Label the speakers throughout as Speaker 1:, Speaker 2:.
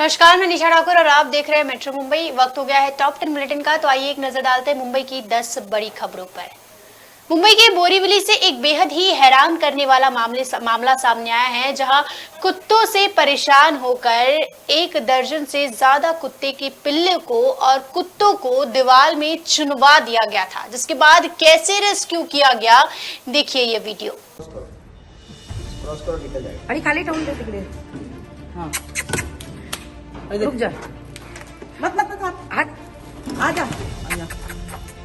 Speaker 1: नमस्कार, मैं निशा ठाकुर और आप देख रहे हैं मेट्रो मुंबई। वक्त हो गया है टॉप 10 बुलेटिन का। तो आइए एक नजर डालते हैं मुंबई की 10 बड़ी खबरों पर। मुंबई के बोरीवली से एक बेहद ही हैरान करने वाला मामला सामने आया है, जहां कुत्तों से परेशान होकर 1 दर्जन से ज्यादा कुत्ते के पिल्ले को और कुत्तों को दीवार में चुनवा दिया गया था, जिसके बाद कैसे रेस्क्यू किया गया, देखिए ये वीडियो।
Speaker 2: आणि खाली ठेवून दे तिकडे. हाँ रुक जा.
Speaker 3: मत मत मत आ जा.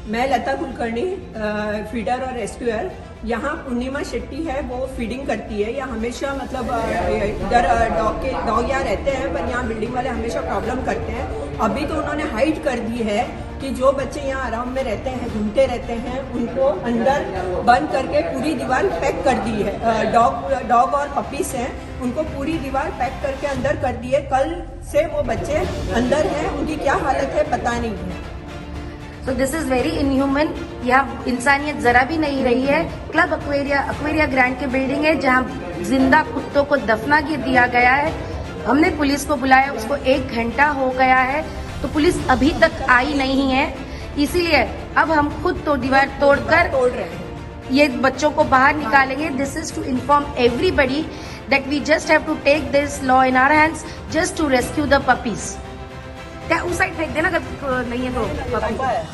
Speaker 3: मैं लता कुलकर्णी, फीडर और रेस्क्यूअर. यहाँ पूर्णिमा शेट्टी है, वो फीडिंग करती है. या हमेशा मतलब इधर डॉग यहाँ रहते हैं, पर यहाँ बिल्डिंग वाले हमेशा प्रॉब्लम करते हैं. अभी तो उन्होंने हाइड कर दी है कि जो बच्चे यहाँ आराम में रहते हैं, घूमते रहते हैं, उनको अंदर बंद करके पूरी दीवार पैक कर दी है. डॉग और पपीज हैं, उनको पूरी दीवार पैक करके अंदर कर दी है. कल से वो बच्चे अंदर हैं, उनकी क्या हालत है पता नहीं है.
Speaker 2: So this is very inhuman. यहाँ इंसानियत जरा भी नहीं रही है. क्लब अक्वेरिया ग्रैंड की बिल्डिंग है, जहाँ जिंदा कुत्तों को दफना दिया गया है. हमने पुलिस को बुलाया, उसको 1 घंटा हो गया है, तो पुलिस अभी तक आई नहीं है. इसीलिए अब हम खुद तो दीवार तोड़ रहे हैं, ये बच्चों को बाहर निकालेंगे. This is to inform everybody that we just have to take this law in our hands just to rescue the puppies. क्या उस साइड फेंक देना अगर नहीं है तो.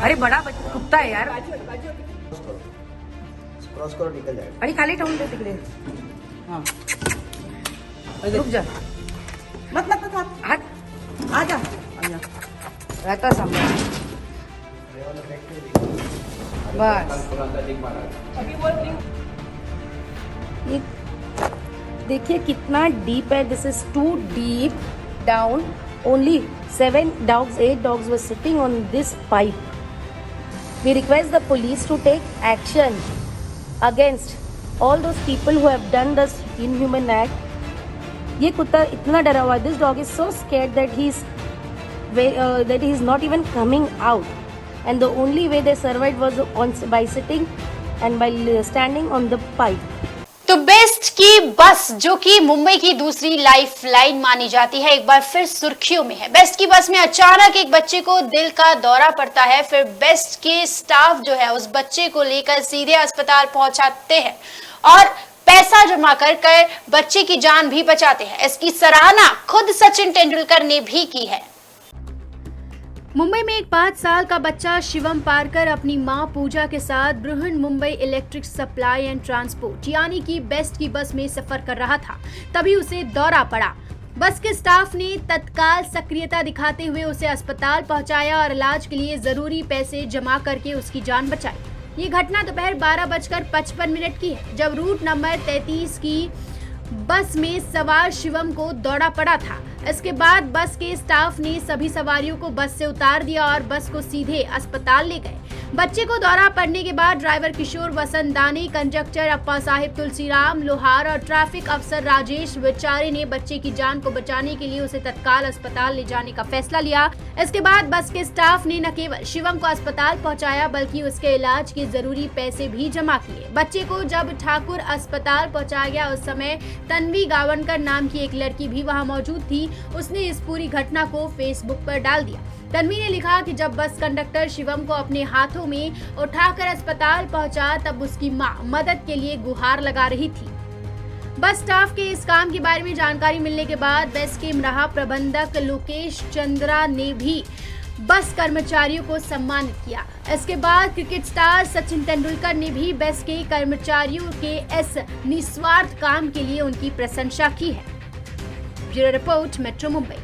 Speaker 2: अरे बड़ा कुत्ता है यार.
Speaker 4: क्रॉस करो, निकल जाएगा.
Speaker 2: आणि खाली ठेवून दे तिकडे. हाँ रुक जा.
Speaker 3: मत मत मत आ जा.
Speaker 2: रहता सामने बस. ये देखिए कितना डीप है. This is too deep down. Only 8 dogs were sitting on this pipe. We request the police to take action against all those people who have done this inhuman act. ये कुत्ता इतना डरा हुआ है. This dog is so scared that he is not even coming out. And the only way they survived was by sitting and by standing on the pipe.
Speaker 1: तो best की बस, जो कि मुंबई की दूसरी लाइफ लाइन मानी जाती है, एक बार फिर सुर्खियों में है. बेस्ट की बस में अचानक एक बच्चे को दिल का दौरा पड़ता है. फिर बेस्ट के स्टाफ जो है उस बच्चे को लेकर सीधे अस्पताल पहुंचाते हैं और पैसा जमा कर बच्चे की जान भी बचाते हैं. इसकी सराहना खुद सचिन तेंदुलकर ने भी की है. मुंबई में एक 5 साल का बच्चा शिवम पारकर अपनी मां पूजा के साथ Brihan Mumbai electric supply and transport यानी कि बेस्ट की बस में सफर कर रहा था. तभी उसे दौरा पड़ा. बस के स्टाफ ने तत्काल सक्रियता दिखाते हुए उसे अस्पताल पहुंचाया और इलाज के लिए जरूरी पैसे जमा करके उसकी जान बचाई. ये घटना दोपहर 12:55 की है, जब रूट नंबर 33 की बस में सवार शिवम को दौड़ा पड़ा था. इसके बाद बस के स्टाफ ने सभी सवारियों को बस से उतार दिया और बस को सीधे अस्पताल ले गए. बच्चे को दौरा पड़ने के बाद ड्राइवर किशोर वसंतानी, कंडक्टर अप्पा साहिब तुलसीराम लोहार और ट्रैफिक अफसर राजेश विचारे ने बच्चे की जान को बचाने के लिए उसे तत्काल अस्पताल ले जाने का फैसला लिया. इसके बाद बस के स्टाफ ने न केवल शिवम को अस्पताल पहुंचाया, बल्कि उसके इलाज के जरूरी पैसे भी जमा किए. बच्चे को जब ठाकुर अस्पताल पहुंचाया गया, उस समय तन्वी गावनकर नाम की एक लड़की भी वहां मौजूद थी. उसने इस पूरी घटना को फेसबुक पर डाल दिया. तन्वी ने लिखा कि जब बस कंडक्टर शिवम को अपने हाथों में उठाकर अस्पताल पहुंचा, तब उसकी मां मदद के लिए गुहार लगा रही थी. बस स्टाफ के इस काम के बारे में जानकारी मिलने के बाद बेस्ट के मराह प्रबंधक लोकेश चंद्रा ने भी बस कर्मचारियों को सम्मानित किया. इसके बाद क्रिकेट स्टार सचिन तेंदुलकर ने भी बेस्ट के कर्मचारियों के इस निस्वार्थ काम के लिए उनकी प्रशंसा की है. Bureau report, metro Mumbai.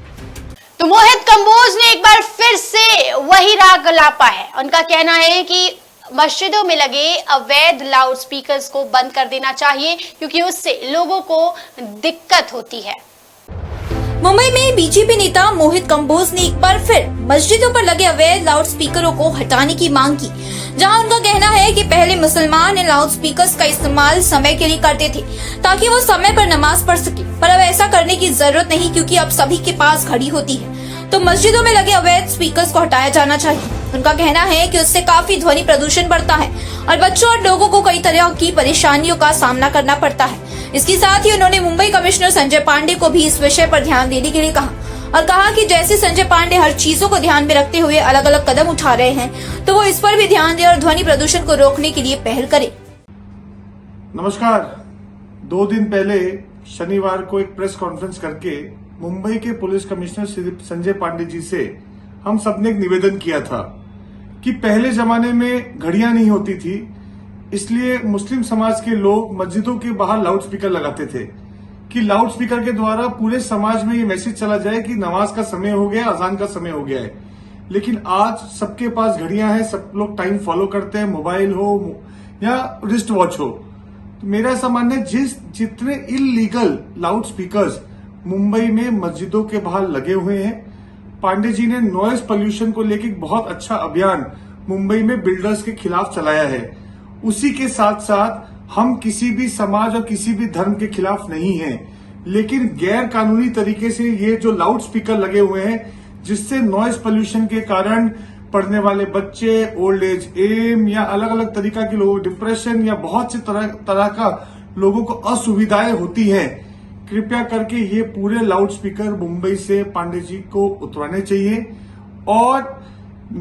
Speaker 1: तो मोहित कंबोज ने एक बार फिर से वही राग लापा है. उनका कहना है कि मस्जिदों में लगे अवैध लाउड स्पीकर्स को बंद कर देना चाहिए, क्योंकि उससे लोगों को दिक्कत होती है.
Speaker 5: मुंबई में बीजेपी नेता मोहित कंबोज ने एक बार फिर मस्जिदों पर लगे अवैध लाउड स्पीकरों को हटाने की मांग की, जहां उनका कहना है कि पहले मुसलमान इन लाउड स्पीकर्स का इस्तेमाल समय के लिए करते थे ताकि वो समय पर नमाज पढ़ सके, पर अब ऐसा करने की जरूरत नहीं, क्योंकि अब सभी के पास घड़ी होती है. तो मस्जिदों में लगे अवैध स्पीकर्स को हटाया जाना चाहिए. उनका कहना है कि उससे काफी ध्वनि प्रदूषण बढ़ता है और बच्चों और लोगों को कई तरह की परेशानियों का सामना करना पड़ता है. इसके साथ ही उन्होंने मुंबई कमिश्नर संजय पांडे को भी इस विषय पर ध्यान देने के लिए कहा और कहा कि जैसे संजय पांडे हर चीजों को ध्यान में रखते हुए अलग अलग कदम उठा रहे हैं तो वो इस पर भी ध्यान दें और ध्वनि प्रदूषण को रोकने के लिए पहल करें।
Speaker 4: नमस्कार। 2 दिन पहले शनिवार को एक प्रेस कॉन्फ्रेंस करके मुंबई के पुलिस कमिश्नर श्री संजय पांडे जी से हम सबने एक निवेदन किया था कि पहले जमाने में घड़ियां नहीं होती थी, इसलिए मुस्लिम समाज के लोग मस्जिदों के बाहर लाउड स्पीकर लगाते थे कि लाउड स्पीकर के द्वारा पूरे समाज में ये मैसेज चला जाए कि नमाज का समय हो गया, अजान का समय हो गया है। लेकिन आज सबके पास घड़ियां हैं, सब लोग टाइम फॉलो करते हैं, मोबाइल हो या रिस्ट वॉच हो। तो मेरा ऐसा मानना है जितने इलीगल लाउड स्पीकर्स मुंबई में मस्जिदों के बाहर लगे हुए हैं, पांडे जी ने नॉइज पोल्यूशन को लेकर बहुत अच्छा अभियान मुंबई में बिल्डर्स के खिलाफ चलाया है। उसी के साथ साथ हम किसी भी समाज और किसी भी धर्म के खिलाफ नहीं हैं, लेकिन गैर कानूनी तरीके से ये जो लाउड स्पीकर लगे हुए हैं जिससे नॉइज पोल्यूशन के कारण पढ़ने वाले बच्चे, ओल्ड एज एम या अलग अलग तरीका के लोग, डिप्रेशन या बहुत से तरह का लोगों को असुविधाएं होती हैं, कृपया करके ये पूरे लाउड स्पीकर मुंबई से पांडे जी को उतरवाने चाहिए और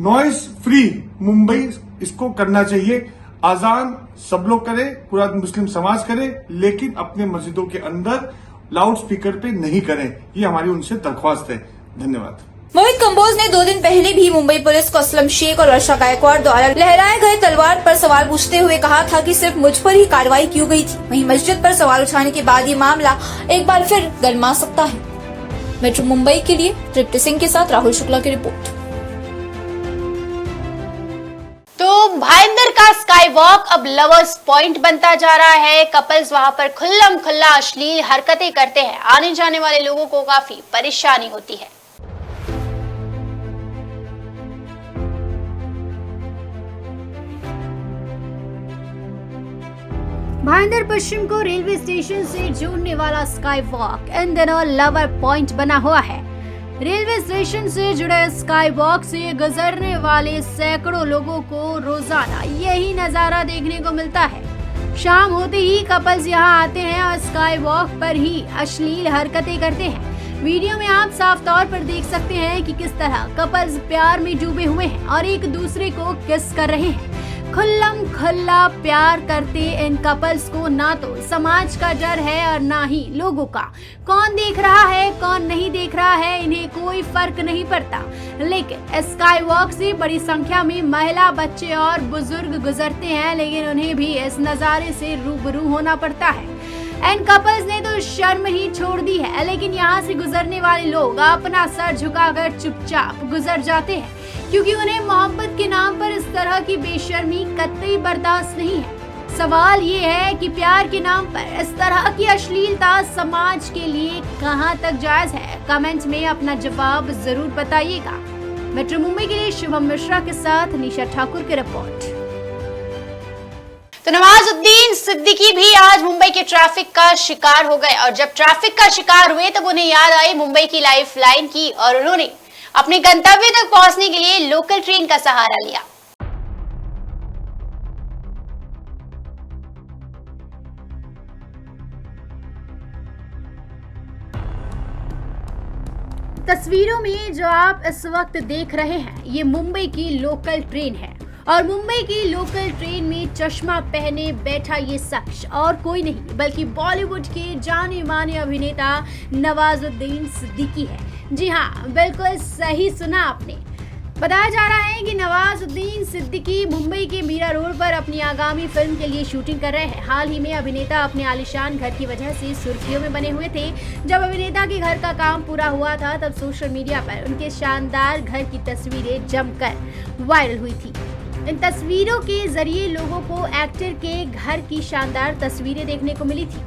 Speaker 4: नॉइज फ्री मुंबई इसको करना चाहिए। आजान सब लोग करें, पूरा मुस्लिम समाज करे, लेकिन अपने मस्जिदों के अंदर लाउड स्पीकर पे नहीं करें। ये हमारी उनसे दरख्वास्त है। धन्यवाद।
Speaker 5: मोहित कंबोज ने 2 दिन पहले भी मुंबई पुलिस को असलम शेख और वर्षा गायकवाड़ द्वारा लहराए गए तलवार पर सवाल पूछते हुए कहा था कि सिर्फ मुझ पर ही कार्रवाई क्यों गई थी। वहीं मस्जिद पर सवाल उठाने के बाद ये मामला एक बार फिर गरमा सकता है। मेट्रो मुंबई के लिए तृप्ति सिंह के साथ राहुल शुक्ला की रिपोर्ट।
Speaker 1: तो भाईंदर का स्काई वॉक अब लवर्स पॉइंट बनता जा रहा है। कपल्स वहां पर खुल्लम खुल्ला अश्लील हरकतें करते हैं। आने जाने वाले लोगों को काफी परेशानी होती है। भाईंदर पश्चिम को रेलवे स्टेशन से जोड़ने वाला स्काई वॉक इन दिनों लवर पॉइंट बना हुआ है। रेलवे स्टेशन से जुड़े स्काई वॉक से गुजरने वाले सैकड़ों लोगों को रोजाना यही नजारा देखने को मिलता है। शाम होते ही कपल्स यहां आते हैं और स्काई वॉक पर ही अश्लील हरकतें करते हैं। वीडियो में आप साफ तौर पर देख सकते हैं कि किस तरह कपल्स प्यार में डूबे हुए हैं और एक दूसरे को किस कर रहे हैं। खुल्लम खुल्ला प्यार करते इन कपल्स को ना तो समाज का डर है और ना ही लोगों का। कौन देख रहा है कौन नहीं देख रहा है इन्हें कोई फर्क नहीं पड़ता। लेकिन स्काई वॉक से बड़ी संख्या में महिला, बच्चे और बुजुर्ग गुजरते हैं, लेकिन उन्हें भी इस नजारे से रूबरू होना पड़ता है। इन कपल्स ने तो शर्म ही छोड़ दी है, लेकिन यहाँ से गुजरने वाले लोग अपना सर झुकाकर चुपचाप गुजर जाते हैं, क्योंकि उन्हें मोहब्बत के नाम पर इस तरह की बेशर्मी कतई बर्दाश्त नहीं है। सवाल ये है कि प्यार के नाम पर इस तरह की अश्लीलता समाज के लिए कहां तक जायज है? कमेंट में अपना जवाब जरूर बताइएगा। मेट्रो मुंबई के लिए शुभम मिश्रा के साथ निशा ठाकुर की रिपोर्ट। तो नवाजुद्दीन सिद्दीकी भी आज मुंबई के ट्रैफिक का शिकार हो गए और जब ट्रैफिक का शिकार हुए तब उन्हें याद आई मुंबई की लाइफ लाइन की और उन्होंने अपने गंतव्य तक पहुंचने के लिए लोकल ट्रेन का सहारा लिया। तस्वीरों में जो आप इस वक्त देख रहे हैं ये मुंबई की लोकल ट्रेन है और मुंबई की लोकल ट्रेन में चश्मा पहने बैठा ये शख्स और कोई नहीं बल्कि बॉलीवुड के जाने माने अभिनेता नवाजुद्दीन सिद्दीकी है। जी हाँ, बिल्कुल सही सुना आपने। बताया जा रहा है कि नवाजुद्दीन सिद्दीकी मुंबई के मीरा रोड पर अपनी आगामी फिल्म के लिए शूटिंग कर रहे हैं। हाल ही में अभिनेता अपने आलीशान घर की वजह से सुर्खियों में बने हुए थे। जब अभिनेता के घर का काम पूरा हुआ था तब सोशल मीडिया पर उनके शानदार घर की तस्वीरें जमकर वायरल हुई थी। इन तस्वीरों के जरिए लोगों को एक्टर के घर की शानदार तस्वीरें देखने को मिली थी।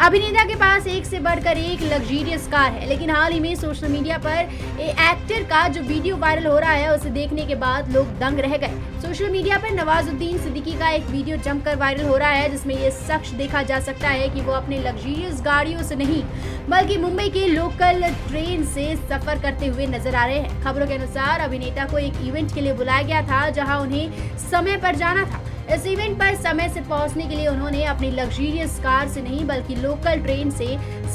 Speaker 1: अभिनेता के पास एक से बढ़कर एक लग्जरियस कार है, लेकिन हाल ही में सोशल मीडिया पर एक्टर का जो वीडियो वायरल हो रहा है उसे देखने के बाद लोग दंग रह गए। सोशल मीडिया पर नवाजुद्दीन सिद्दीकी का एक वीडियो जमकर वायरल हो रहा है जिसमें ये शख्स देखा जा सकता है कि वो अपने लग्जरियस गाड़ियों से नहीं बल्कि मुंबई के लोकल ट्रेन से सफर करते हुए नजर आ रहे हैं। खबरों के अनुसार अभिनेता को एक इवेंट के लिए बुलाया गया था जहां उन्हें समय पर जाना था। इस इवेंट पर समय से पहुंचने के लिए उन्होंने अपनी लग्जरियस कार से नहीं बल्कि लोकल ट्रेन से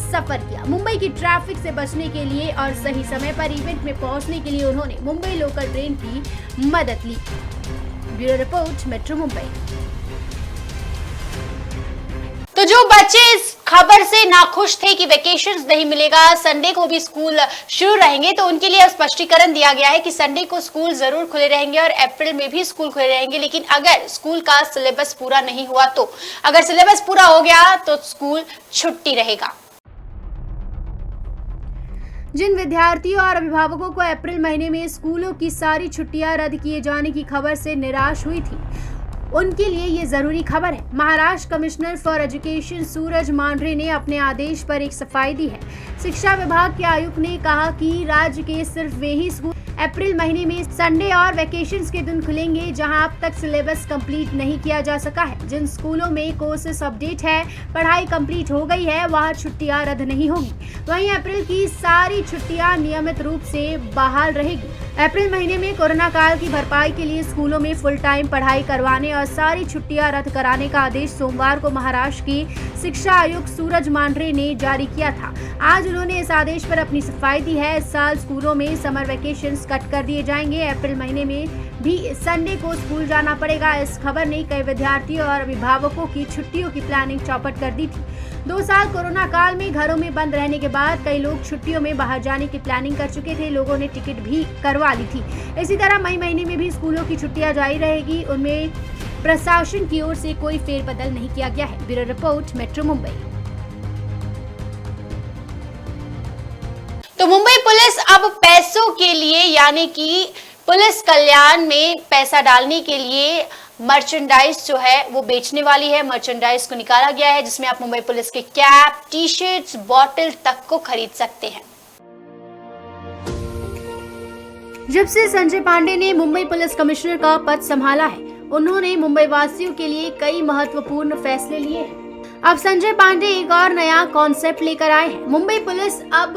Speaker 1: सफर किया। मुंबई की ट्रैफिक से बचने के लिए और सही समय पर इवेंट में पहुंचने के लिए उन्होंने मुंबई लोकल ट्रेन की मदद ली। Bureau report, metro Mumbai. तो जो बच्चे इस खबर से नाखुश थे कि वेकेशंस नहीं मिलेगा, संडे को भी स्कूल शुरू रहेंगे, तो उनके लिए स्पष्टीकरण दिया गया है कि संडे को स्कूल जरूर खुले रहेंगे और अप्रैल में भी स्कूल खुले रहेंगे, लेकिन अगर स्कूल का सिलेबस पूरा नहीं हुआ तो अगर सिलेबस पूरा हो गया तो स्कूल छुट्टी रहेगा। जिन विद्यार्थियों और अभिभावकों को अप्रैल महीने में स्कूलों की सारी छुट्टियां रद्द किए जाने की खबर से निराश हुई थी, उनके लिए ये जरूरी खबर है। Maharashtra commissioner for education Suraj Mandhare ने अपने आदेश पर एक सफाई दी है। शिक्षा विभाग के आयुक्त ने कहा कि राज्य के सिर्फ वे ही स्कूल अप्रैल महीने में संडे और वेकेशंस के दिन खुलेंगे जहां अब तक सिलेबस कंप्लीट नहीं किया जा सका है। जिन स्कूलों में कोर्सेस अपडेट है, पढ़ाई कंप्लीट हो गई है, वहां छुट्टियां रद्द नहीं होगी। वहीं अप्रैल की सारी छुट्टियां नियमित रूप से बहाल रहेगी। अप्रैल महीने में कोरोना काल की भरपाई के लिए स्कूलों में फुल टाइम पढ़ाई करवाने और सारी छुट्टियां रद्द कराने का आदेश सोमवार को महाराष्ट्र की शिक्षा आयुक्त सूरज मांढरे ने जारी किया था। आज उन्होंने इस आदेश पर अपनी सफाई दी है। इस साल स्कूलों में समर वेकेशंस कट कर दिए जाएंगे। अप्रैल महीने में भी संडे को स्कूल जाना पड़ेगा। इस खबर ने कई विद्यार्थियों और अभिभावकों की छुट्टियों की प्लानिंग चौपट कर दी थी। 2 साल कोरोना काल में घरों में बंद रहने के बाद कई लोग छुट्टियों में बाहर जाने की प्लानिंग कर चुके थे। लोगों ने टिकट भी करवा ली थी। इसी तरह मई महीने में भी स्कूलों की छुट्टियां जारी रहेगी। उनमें प्रशासन की ओर से कोई फेरबदल नहीं किया गया है। Bureau report, metro Mumbai. तो मुंबई पुलिस अब पैसों के लिए यानी कि पुलिस कल्याण में पैसा डालने के लिए मर्चेंडाइज जो है वो बेचने वाली है। मर्चेंडाइज को निकाला गया है जिसमें आप मुंबई पुलिस के कैप, टी शर्ट्स, बॉटल तक को खरीद सकते हैं। जब से संजय पांडे ने मुंबई पुलिस कमिश्नर का पद संभाला है, उन्होंने मुंबई वासियों के लिए कई महत्वपूर्ण फैसले लिए हैं। अब संजय पांडे एक और नया कॉन्सेप्ट लेकर आए हैं। मुंबई पुलिस अब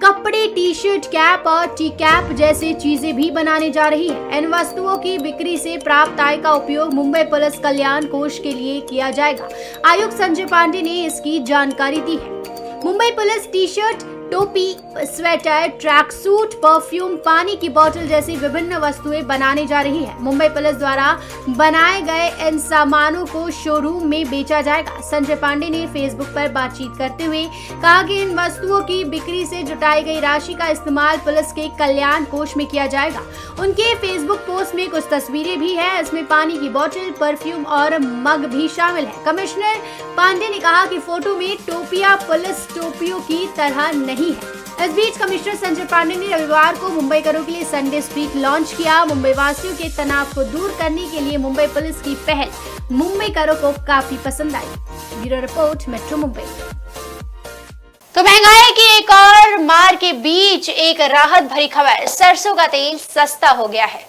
Speaker 1: कपड़े, टी शर्ट, कैप और टी कैप जैसी चीजें भी बनाने जा रही है। इन वस्तुओं की बिक्री से प्राप्त आय का उपयोग मुंबई पुलिस कल्याण कोष के लिए किया जाएगा। आयुक्त संजय पांडे ने इसकी जानकारी दी है। मुंबई पुलिस टी शर्ट, टोपी, स्वेटर, ट्रैक सूट, परफ्यूम, पानी की बोतल जैसी विभिन्न वस्तुएं बनाने जा रही है। मुंबई पुलिस द्वारा बनाए गए इन सामानों को शोरूम में बेचा जाएगा। संजय पांडे ने फेसबुक पर बातचीत करते हुए कहा कि इन वस्तुओं की बिक्री से जुटाई गई राशि का इस्तेमाल पुलिस के कल्याण कोष में किया जाएगा। उनके फेसबुक पोस्ट में कुछ तस्वीरें भी है। इसमें पानी की बोतल, परफ्यूम और मग भी शामिल है। कमिश्नर पांडे ने कहा कि फोटो में टोपियां पुलिस टोपियों की तरह नहीं है। इस बीच कमिश्नर संजय पांडे ने रविवार को मुंबईकरों के लिए संडे स्पीक लॉन्च किया। मुंबई वासियों के तनाव को दूर करने के लिए मुंबई पुलिस की पहल मुंबईकरों को काफी पसंद आई। Bureau report, metro Mumbai. तो महंगाई की एक और मार के बीच एक राहत भरी खबर, सरसों का तेल सस्ता हो गया है।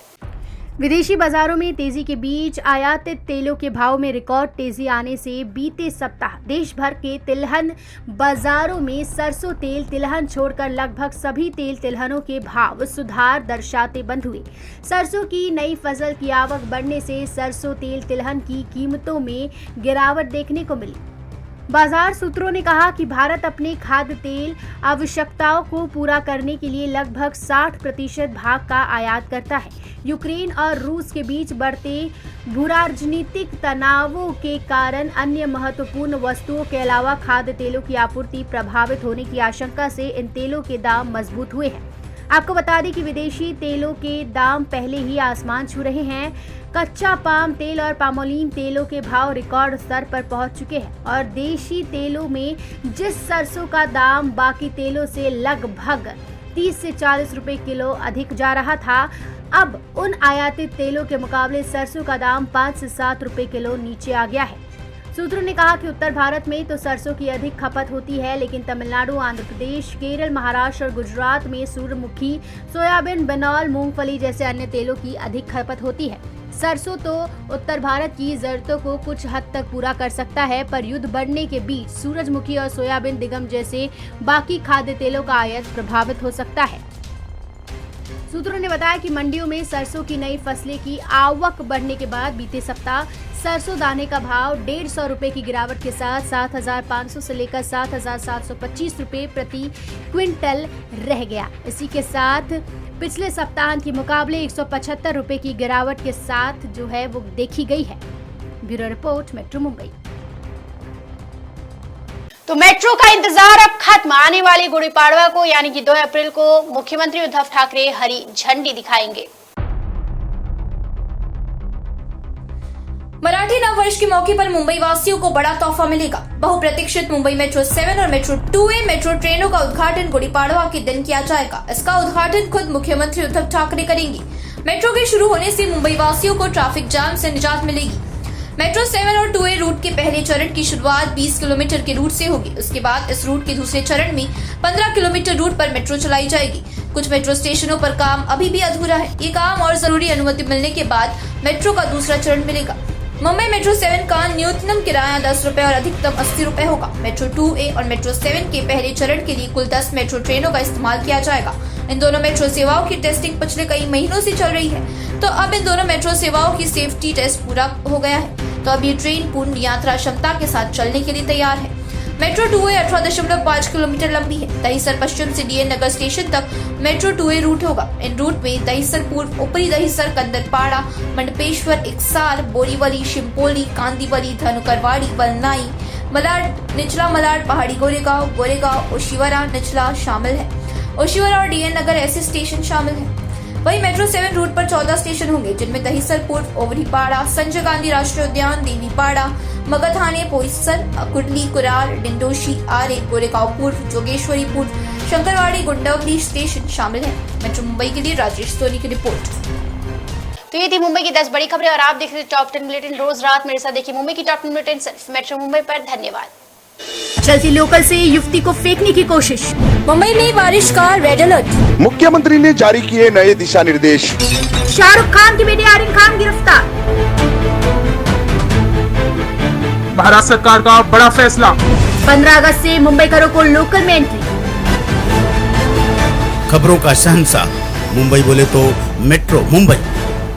Speaker 1: विदेशी बाजारों में तेजी के बीच आयातित तेलों के भाव में रिकॉर्ड तेजी आने से बीते सप्ताह देश भर के तिलहन बाजारों में सरसों तेल तिलहन छोड़कर लगभग सभी तेल तिलहनों के भाव सुधार दर्शाते बंद हुए। सरसों की नई फसल की आवक बढ़ने से सरसों तेल तिलहन की कीमतों में गिरावट देखने को मिली। बाजार सूत्रों ने कहा कि भारत अपने खाद्य तेल आवश्यकताओं को पूरा करने के लिए लगभग 60% भाग का आयात करता है। यूक्रेन और रूस के बीच बढ़ते भूराजनीतिक तनावों के कारण अन्य महत्वपूर्ण वस्तुओं के अलावा खाद्य तेलों की आपूर्ति प्रभावित होने की आशंका से इन तेलों के दाम मजबूत हुए हैं। आपको बता दें कि विदेशी तेलों के दाम पहले ही आसमान छू रहे हैं। कच्चा पाम तेल और पामोलिन तेलों के भाव रिकॉर्ड स्तर पर पहुंच चुके हैं और देशी तेलों में जिस सरसों का दाम बाकी तेलों से लगभग 30 से 40 रुपए किलो अधिक जा रहा था, अब उन आयातित तेलों के मुकाबले सरसों का दाम 5 से 7 रुपए किलो नीचे आ गया है। सूत्रों ने कहा कि उत्तर भारत में तो सरसों की अधिक खपत होती है, लेकिन तमिलनाडु, आंध्र प्रदेश, केरल, महाराष्ट्र और गुजरात में सूरजमुखी, सोयाबीन, बिनौल, मूंगफली जैसे अन्य तेलों की अधिक खपत होती है। सरसों तो उत्तर भारत की जरूरतों को कुछ हद तक पूरा कर सकता है, पर युद्ध बढ़ने के बीच सूरजमुखी और सोयाबीन, दिगम जैसे बाकी खाद्य तेलों का आयात प्रभावित हो सकता है। सूत्रों ने बताया कि मंडियों में सरसों की नई फसलें की आवक बढ़ने के बाद बीते सप्ताह सरसों दाने का भाव 150 रुपए की गिरावट के साथ 7,500 से लेकर 7,725 रुपए प्रति क्विंटल रह गया। इसी के साथ पिछले सप्ताह के मुकाबले 175 रुपए की गिरावट के साथ जो है वो देखी गई है। Bureau report, metro Mumbai. तो मेट्रो का इंतजार अब खत्म। आने वाली गुड़ी पाड़वा को यानी कि 2 अप्रैल को मुख्यमंत्री उद्धव ठाकरे हरी झंडी दिखाएंगे।
Speaker 5: मराठी नववर्ष के मौके पर मुंबई वासियों को बड़ा तोहफा मिलेगा। बहुप्रतीक्षित मुंबई मेट्रो 7 और मेट्रो 2A मेट्रो ट्रेनों का उद्घाटन गुड़ी पाड़वा के दिन किया जाएगा। इसका उद्घाटन खुद मुख्यमंत्री उद्धव ठाकरे करेंगे। मेट्रो के शुरू होने से मुंबई वासियों को ट्रैफिक जाम से निजात मिलेगी। मेट्रो 7 और 2A रूट के पहले चरण की शुरुआत 20 किलोमीटर के रूट से होगी। उसके बाद इस रूट के दूसरे चरण में 15 किलोमीटर रूट पर मेट्रो चलाई जाएगी। कुछ मेट्रो स्टेशनों पर काम अभी भी अधूरा है। ये काम और जरूरी अनुमति मिलने के बाद मेट्रो का दूसरा चरण मिलेगा। मुंबई मेट्रो 7 का न्यूनतम किराया 10 रुपए और अधिकतम 80 रुपए होगा। मेट्रो 2A और मेट्रो 7 के पहले चरण के लिए कुल 10 मेट्रो ट्रेनों का इस्तेमाल किया जाएगा। इन दोनों मेट्रो सेवाओं की टेस्टिंग पिछले कई महीनों से चल रही है, तो अब इन दोनों मेट्रो सेवाओं की सेफ्टी टेस्ट पूरा हो गया है, तो अब ये ट्रेन पूर्ण यात्रा क्षमता के साथ चलने के लिए तैयार है। मेट्रो 2A 18.5 किलोमीटर लंबी है। दहीसर पश्चिम से DN नगर स्टेशन तक मेट्रो 2A रूट होगा। इन रूट में दहीसर पूर्व, ऊपरी दहीसर, कंदरपाड़ा, मंडपेश्वर, इकसार, बोरीवली, शिंपोली, कांदीवली, धनुकरवाड़ी, बलनाई, मलाड, निचला मलाड, पहाड़ी गोरेगांव, ओशिवरा, निचला शामिल है। ओशिवरा और DN नगर ऐसे स्टेशन शामिल है। वहीं मेट्रो 7 रूट पर 14 स्टेशन होंगे, जिनमें दहीसर पूर्व, ओवरीपाड़ा, संजय गांधी राष्ट्रीय उद्यान, देवीपाड़ा, मगधाने, बोईसर, कुंडली, कुरार, डिंडोशी, आरे, गोरेगांव पूर्व, जोगेश्वरी पूर्व, शंकरवाड़ी, गुंडवली स्टेशन शामिल है। मेट्रो मुंबई के लिए राजेश सोनी की रिपोर्ट।
Speaker 1: तो ये थी मुंबई की 10 बड़ी खबरें और आप देख रहे थे टॉप 10 बुलेटिन। रोज रात मेरे साथ देखिए मुंबई की टॉप 10 बुलेटिन सिर्फ मेट्रो मुंबई पर। धन्यवाद। चलती लोकल से युवती को फेंकने की कोशिश।
Speaker 5: मुंबई में बारिश का रेड अलर्ट।
Speaker 6: मुख्यमंत्री ने जारी किए नए दिशा निर्देश।
Speaker 1: शाहरुख खान की बेटी आर्यन खान गिरफ्तार।
Speaker 7: भारत सरकार का बड़ा फैसला।
Speaker 1: 15 अगस्त से मुंबई करो को लोकल में एंट्री।
Speaker 8: खबरों का शहंशाह मुंबई बोले तो मेट्रो मुंबई।